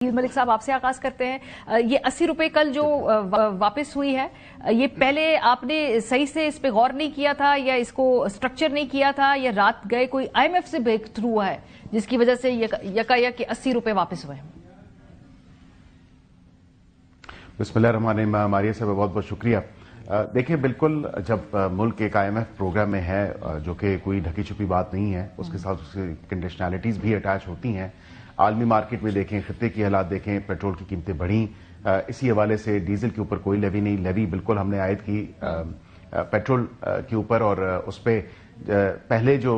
मलिक साहब आपसे आगाज करते हैं। ये 80 रुपए कल जो वापस हुई है, ये पहले आपने सही से इस पे गौर नहीं किया था या इसको स्ट्रक्चर नहीं किया था या रात गए कोई आईएमएफ से ब्रेक थ्रू हुआ है जिसकी वजह से यकायक 80 रुपए वापस हुए? बिस्मिल्लाहिर्रहमानिर्रहीम। मारिया साहब बहुत बहुत शुक्रिया। देखिए, बिल्कुल जब मुल्क एक आईएमएफ प्रोग्राम में है जो कि कोई ढकी छुपी बात नहीं है, उसके साथ उसकी कंडीशनैलिटीज भी अटैच होती हैं। आलमी मार्केट में देखें, खत्ते की हालात देखें, पेट्रोल की कीमतें बढ़ी, इसी हवाले से डीजल के ऊपर कोई लेवी नहीं, लेवी बिल्कुल हमने आयद की पेट्रोल के ऊपर, और उस पर पहले जो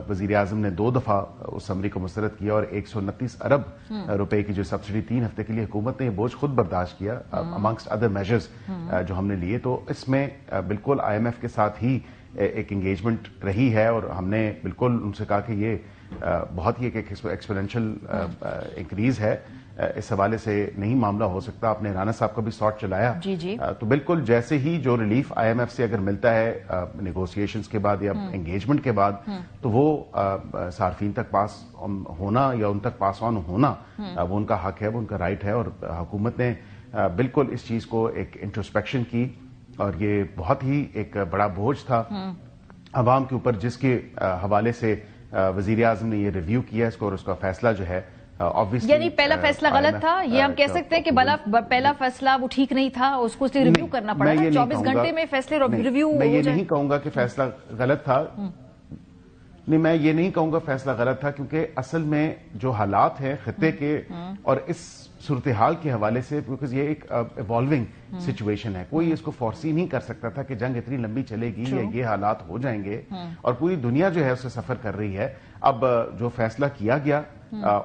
वजीर आजम ने 2 दफा उस समरी को मुस्तरद किया और 129 अरब रुपए की जो सब्सिडी 3 हफ्ते के लिए हुकूमत ने बोझ खुद बर्दाश्त किया अमंगस्ट अदर मेजर्स जो हमने लिए, तो इसमें बिल्कुल आईएमएफ के साथ ही एक एंगेजमेंट रही है और हमने बिल्कुल उनसे कहा कि ये बहुत ही एक एक्सपोनेंशियल इंक्रीज है, इस हवाले से नहीं मामला हो सकता। आपने राना साहब का भी सॉर्ट चलाया जी। तो बिल्कुल जैसे ही जो रिलीफ आईएमएफ से अगर मिलता है नेगोशिएशंस के बाद या एंगेजमेंट के बाद, तो वो सार्फिन तक पास होना या उन तक पास ऑन होना वो उनका हक है, वो उनका राइट है। और हुकूमत ने बिल्कुल इस चीज को एक इंट्रोस्पेक्शन की और ये बहुत ही एक बड़ा बोझ था अवाम के ऊपर, जिसके हवाले से वजीर आजम ने ये रिव्यू किया इसको और उसका फैसला जो है ऑब्वियसली, यानी पहला फैसला गलत था, ये हम कह सकते हैं कि पहला फैसला वो ठीक नहीं था, उसको रिव्यू करना पड़ा था। 24 घंटे में फैसले रिव्यू। मैं ये नहीं कहूंगा कि फैसला गलत था, नहीं, मैं ये नहीं कहूंगा फैसला गलत था, क्योंकि असल में जो हालात हैं खत्ते के और इस सूरत हाल के हवाले से, बिकॉज ये एक इवॉल्विंग सिचुएशन है, कोई इसको फोर्सी नहीं कर सकता था कि जंग इतनी लंबी चलेगी या ये हालात हो जाएंगे, और पूरी दुनिया जो है उससे सफर कर रही है। अब जो फैसला किया गया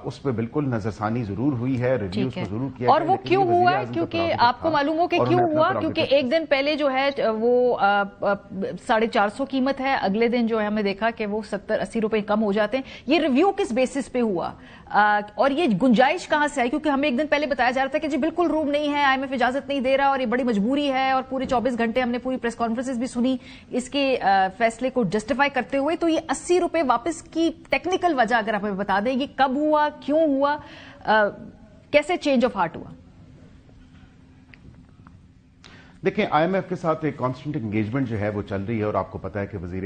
उस पर बिल्कुल नजरसानी जरूर हुई है, रिव्यू उसको जरूर किया, और वो क्यों हुआ है? क्योंकि आपको मालूम हो कि क्यों हुआ, क्योंकि एक दिन पहले जो है वो 450 कीमत है, अगले दिन जो है हमने देखा कि वो 70-80 रुपए कम हो जाते हैं। ये रिव्यू किस बेसिस पे हुआ और ये गुंजाइश कहां से आई? क्योंकि हमें एक दिन पहले बताया जा रहा था कि जी बिल्कुल रूम नहीं है, आईएमएफ इजाजत नहीं दे रहा और ये बड़ी मजबूरी है, और पूरे 24 घंटे हमने पूरी प्रेस कॉन्फ्रेंसेस भी सुनी इसके फैसले को जस्टिफाई करते हुए। तो ये 80 रुपए वापस की टेक्निकल वजह अगर आप हमें बता दें, ये कब हुआ, क्यों हुआ, कैसे चेंज ऑफ हार्ट हुआ? देखिए, आईएमएफ के साथ एक कांस्टेंट एंगेजमेंट जो है वो चल रही है, और आपको पता है कि वजीर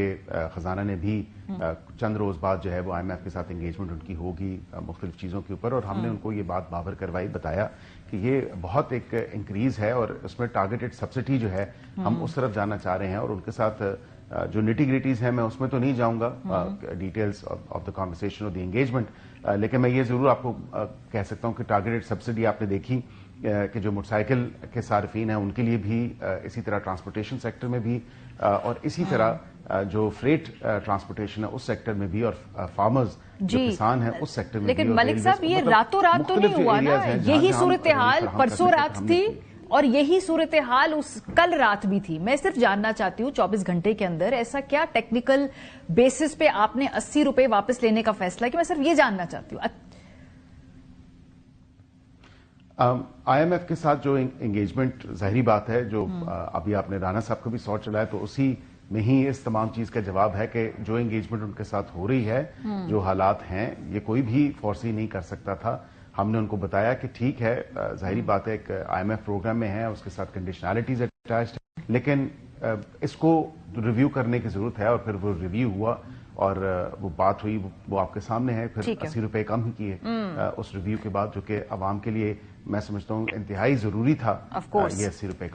खजाना ने भी चंद रोज बाद जो है वो आईएमएफ के साथ एंगेजमेंट उनकी होगी मुख्तलिफ चीजों के ऊपर, और हमने उनको ये बात बावर करवाई, बताया कि ये बहुत एक इंक्रीज है और उसमें टारगेटेड सब्सिडी जो है हम उस तरफ जाना चाह रहे हैं। और उनके साथ जो निटी-ग्रिटीज है, मैं उसमें तो नहीं जाऊंगा, डिटेल्स ऑफ द कॉन्वर्सेशन और द एंगेजमेंट, लेकिन मैं ये जरूर आपको कह सकता हूं कि टारगेटेड सब्सिडी आपने देखी कि जो मोटरसाइकिल के सार्फिन हैं उनके लिए भी, इसी तरह ट्रांसपोर्टेशन सेक्टर में भी, और इसी तरह जो फ्रेट ट्रांसपोर्टेशन है उस सेक्टर में भी, और फार्मर्स जो किसान हैं उस सेक्टर में भी। लेकिन मलिक साहब, ये रातों रात तो नहीं हुआ ना, यही सूरत हाल परसों रात थी और यही सूरत हाल कल रात भी थी। मैं सिर्फ जानना चाहती हूँ 24 घंटे के अंदर ऐसा क्या टेक्निकल बेसिस पे आपने 80 रुपए वापस लेने का फैसला किया? मैं सिर्फ ये जानना चाहती हूँ। आईएमएफ के साथ जो एंगेजमेंट, जाहिर बात है, जो अभी आपने राना साहब का भी सॉर्ट चलाया, तो उसी में ही इस तमाम चीज का जवाब है कि जो एंगेजमेंट उनके साथ हो रही है, जो हालात हैं, ये कोई भी फोर्सी नहीं कर सकता था। हमने उनको बताया कि ठीक है, जाहिर बात है, एक आईएमएफ प्रोग्राम में है, उसके साथ कंडीशनैलिटीज अटैच्ड है, लेकिन इसको रिव्यू करने की जरूरत है। और फिर वो रिव्यू हुआ और वो बात हुई, वो आपके सामने है। फिर 80 रुपए कम ही किए उस रिव्यू के बाद, जो कि अवाम के लिए मैं समझता हूँ इंतहाई जरूरी था ये 80 रुपए।